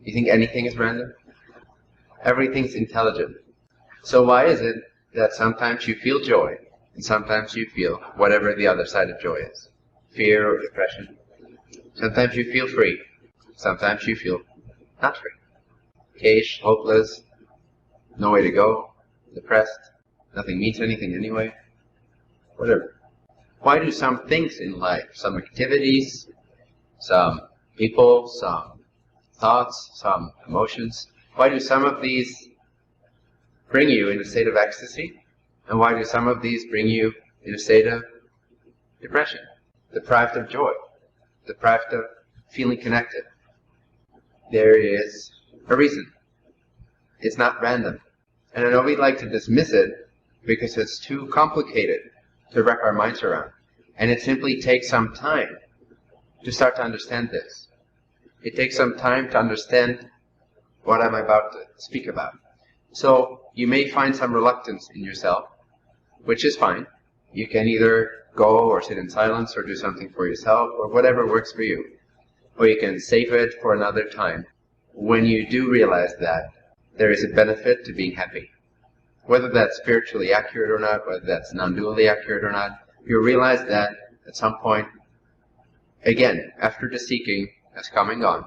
You think anything is random? Everything's intelligent. So why is it that sometimes you feel joy, and sometimes you feel whatever the other side of joy is? Fear or depression. Sometimes you feel free, sometimes you feel not free. Caged, hopeless, no way to go, depressed, nothing means anything anyway, whatever. Why do some things in life, some activities, some people, some thoughts, some emotions, why do some of these bring you in a state of ecstasy? And why do some of these bring you in a state of depression? Deprived of joy, deprived of feeling connected. There is a reason. It's not random. And I know we like to dismiss it because it's too complicated to wrap our minds around. And it simply takes some time to start to understand this. It takes some time to understand what I'm about to speak about. So you may find some reluctance in yourself, which is fine. You can either go or sit in silence or do something for yourself or whatever works for you. Or you can save it for another time when you do realize that there is a benefit to being happy. Whether that's spiritually accurate or not, whether that's non-dually accurate or not, you realize that at some point, again, after the seeking has come and gone,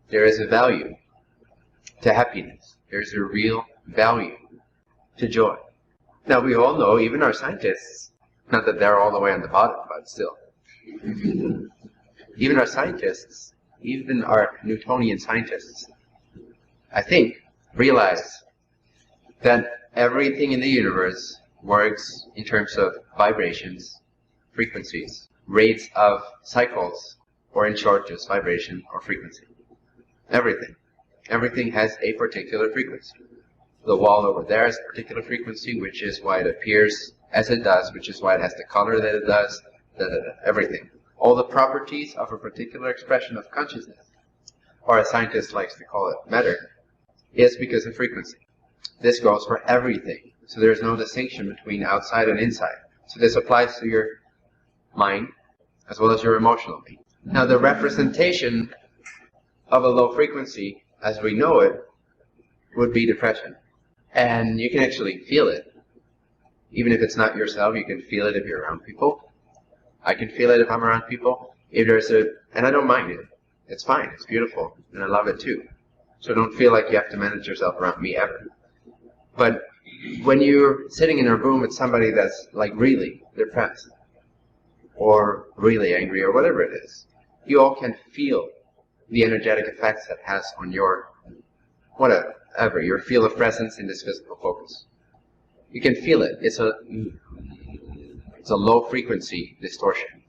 there is a value to happiness. There's a real value to joy. Now we all know, even our scientists, not that they're all the way on the bottom, but still, even our scientists, even our Newtonian scientists, I think, realize that everything in the universe works in terms of vibrations, frequencies, rates of cycles, or in short, just vibration or frequency. Everything. Everything has a particular frequency. The wall over there has a particular frequency, which is why it appears as it does, which is why it has the color that it does, everything. All the properties of a particular expression of consciousness, or as scientists like to call it, matter, is because of frequency. This goes for everything. So there's no distinction between outside and inside. So this applies to your mind as well as your emotional being. Now the representation of a low frequency, as we know it, would be depression. And you can actually feel it. Even if it's not yourself, you can feel it if you're around people. I can feel it if I'm around people. If there's and I don't mind it. It's fine, it's beautiful, and I love it too. So don't feel like you have to manage yourself around me ever. But when you're sitting in a room with somebody that's like really depressed, or really angry, or whatever it is, you all can feel the energetic effects that has on your, whatever, your field of presence in this physical focus. You can feel it. It's a low frequency distortion.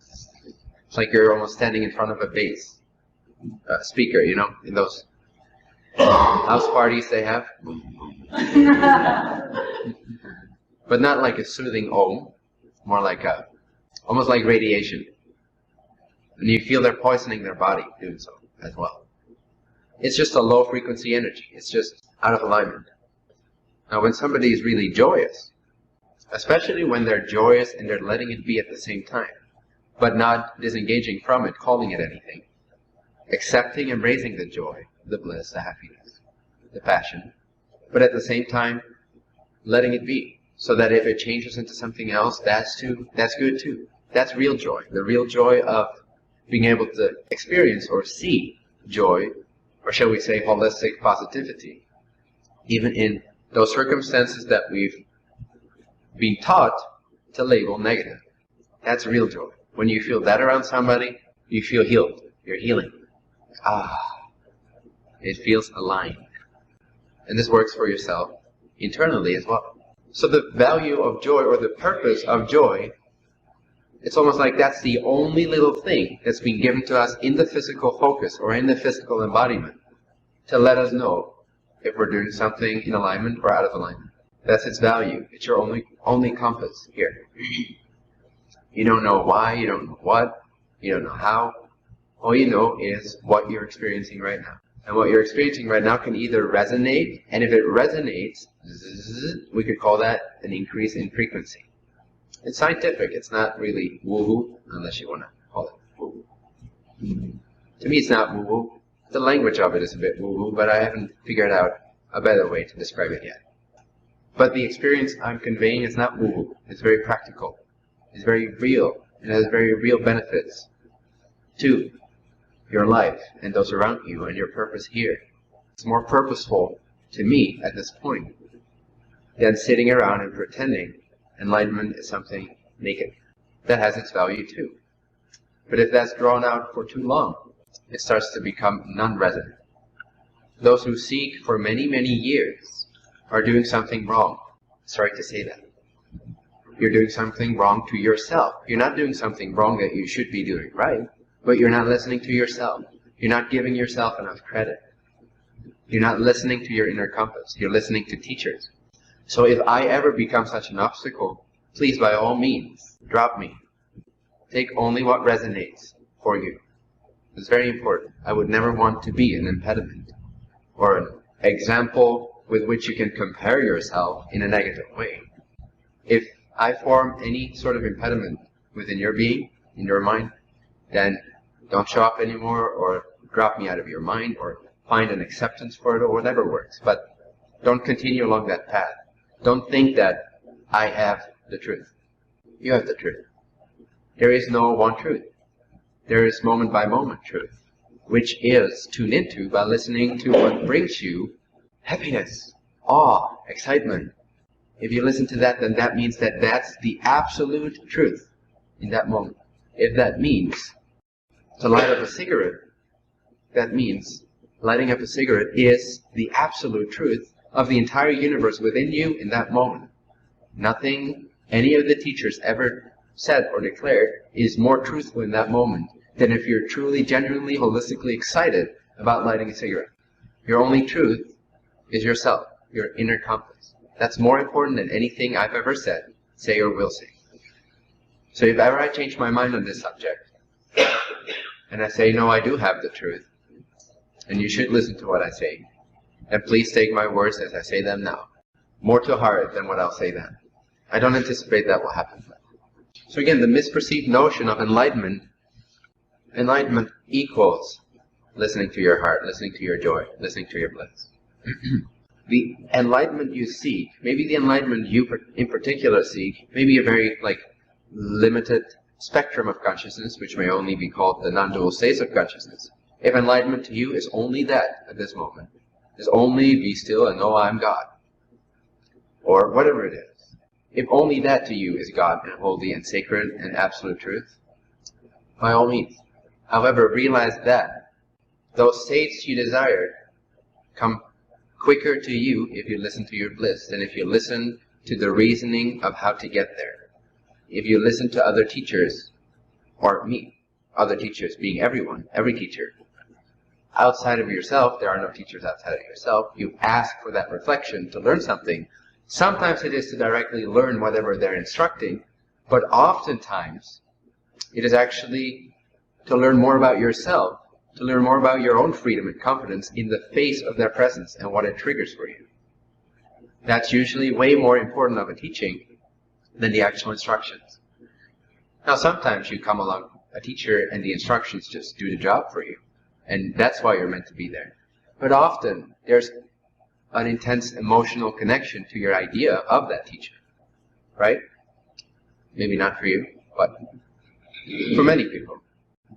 It's like you're almost standing in front of a bass speaker, you know, in those house parties they have. But not like a soothing ohm, more like almost like radiation. And you feel they're poisoning their body doing so as well. It's just a low frequency energy. It's just out of alignment. Now when somebody is really joyous, especially when they're joyous and they're letting it be at the same time, but not disengaging from it, calling it anything, accepting, embracing the joy, the bliss, the happiness, the passion, but at the same time letting it be, so that if it changes into something else, that's good too. That's real joy. The real joy of being able to experience or see joy, or shall we say holistic positivity, even in those circumstances that we've been taught to label negative. That's real joy. When you feel that around somebody, you feel healed. You're healing. It feels aligned. And this works for yourself internally as well. So the value of joy, or the purpose of joy, it's almost like that's the only little thing that's been given to us in the physical focus or in the physical embodiment to let us know if we're doing something in alignment or out of alignment. That's its value. It's your only compass here. You don't know why, you don't know what, you don't know how. All you know is what you're experiencing right now. And what you're experiencing right now can either resonate, and if it resonates, we could call that an increase in frequency. It's scientific. It's not really woo-woo, unless you want to call it woo-woo. To me, it's not woo-woo. The language of it is a bit woo-woo, but I haven't figured out a better way to describe it yet. But the experience I'm conveying is not woo-woo. It's very practical. It's very real. It has very real benefits to your life and those around you and your purpose here. It's more purposeful to me at this point than sitting around and pretending enlightenment is something naked. That has its value too. But if that's drawn out for too long, it starts to become non-resonant. Those who seek for many, many years are doing something wrong. Sorry to say that. You're doing something wrong to yourself. You're not doing something wrong that you should be doing right, but you're not listening to yourself. You're not giving yourself enough credit. You're not listening to your inner compass. You're listening to teachers. So if I ever become such an obstacle, please, by all means, drop me. Take only what resonates for you. It's very important. I would never want to be an impediment or an example with which you can compare yourself in a negative way. If I form any sort of impediment within your being, in your mind, then don't show up anymore, or drop me out of your mind, or find an acceptance for it, or whatever works. But don't continue along that path. Don't think that I have the truth. You have the truth. There is no one truth. There is moment by moment truth, which is tuned into by listening to what brings you happiness, awe, excitement. If you listen to that, then that means that that's the absolute truth in that moment. If that means to light up a cigarette, that means lighting up a cigarette is the absolute truth of the entire universe within you in that moment. Nothing any of the teachers ever said or declared is more truthful in that moment than if you're truly, genuinely, holistically excited about lighting a cigarette. Your only truth is yourself, your inner compass. That's more important than anything I've ever said, say, or will say. So if ever I change my mind on this subject, and I say, no, I do have the truth, and you should listen to what I say, then please take my words as I say them now, more to heart than what I'll say then. I don't anticipate that will happen. So again, the misperceived notion of enlightenment equals listening to your heart, listening to your joy, listening to your bliss. The enlightenment you seek, maybe the enlightenment you in particular seek, may be a very limited spectrum of consciousness, which may only be called the non-dual states of consciousness. If enlightenment to you is only that at this moment, is only be still and know I'm God, or whatever it is, if only that to you is God and holy and sacred and absolute truth, by all means. However, realize that those states you desire come quicker to you if you listen to your bliss than if you listen to the reasoning of how to get there. If you listen to other teachers, or me, other teachers being everyone, every teacher, outside of yourself, there are no teachers outside of yourself, you ask for that reflection to learn something. Sometimes it is to directly learn whatever they're instructing, but oftentimes it is actually to learn more about yourself, to learn more about your own freedom and confidence in the face of their presence and what it triggers for you. That's usually way more important of a teaching than the actual instructions. Now sometimes you come along a teacher and the instructions just do the job for you, and that's why you're meant to be there. But often there's an intense emotional connection to your idea of that teacher, right? Maybe not for you, but for many people.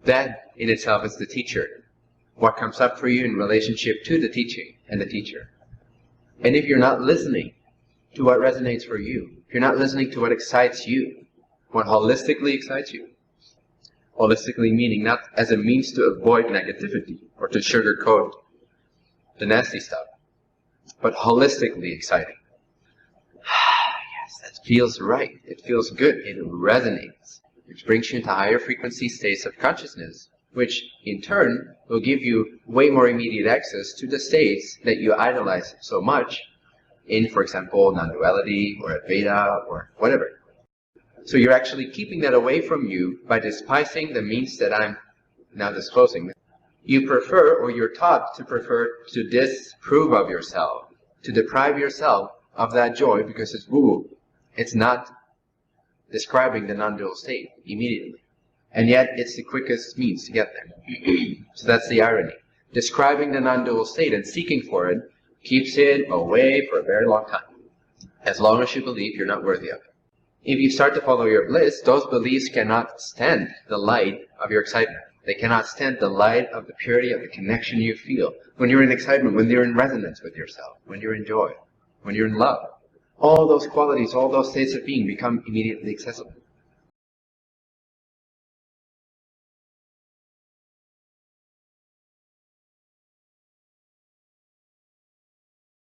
That in itself is the teacher. What comes up for you in relationship to the teaching and the teacher. And if you're not listening to what resonates for you, if you're not listening to what excites you, what holistically excites you, holistically meaning not as a means to avoid negativity or to sugarcoat the nasty stuff, but holistically exciting. Yes, that feels right. It feels good. It resonates, which brings you into higher frequency states of consciousness, which in turn will give you way more immediate access to the states that you idolize so much in, for example, non-duality or Advaita or whatever. So you're actually keeping that away from you by despising the means that I'm now disclosing. You prefer, or you're taught to prefer, to disprove of yourself, to deprive yourself of that joy because it's woo-woo. It's not describing the non-dual state immediately. And yet it's the quickest means to get there. So that's the irony. Describing the non-dual state and seeking for it keeps it away for a very long time, as long as you believe you're not worthy of it. If you start to follow your bliss, those beliefs cannot stand the light of your excitement. They cannot stand the light of the purity of the connection you feel when you're in excitement, when you're in resonance with yourself, when you're in joy, when you're in love. All those qualities, all those states of being become immediately accessible.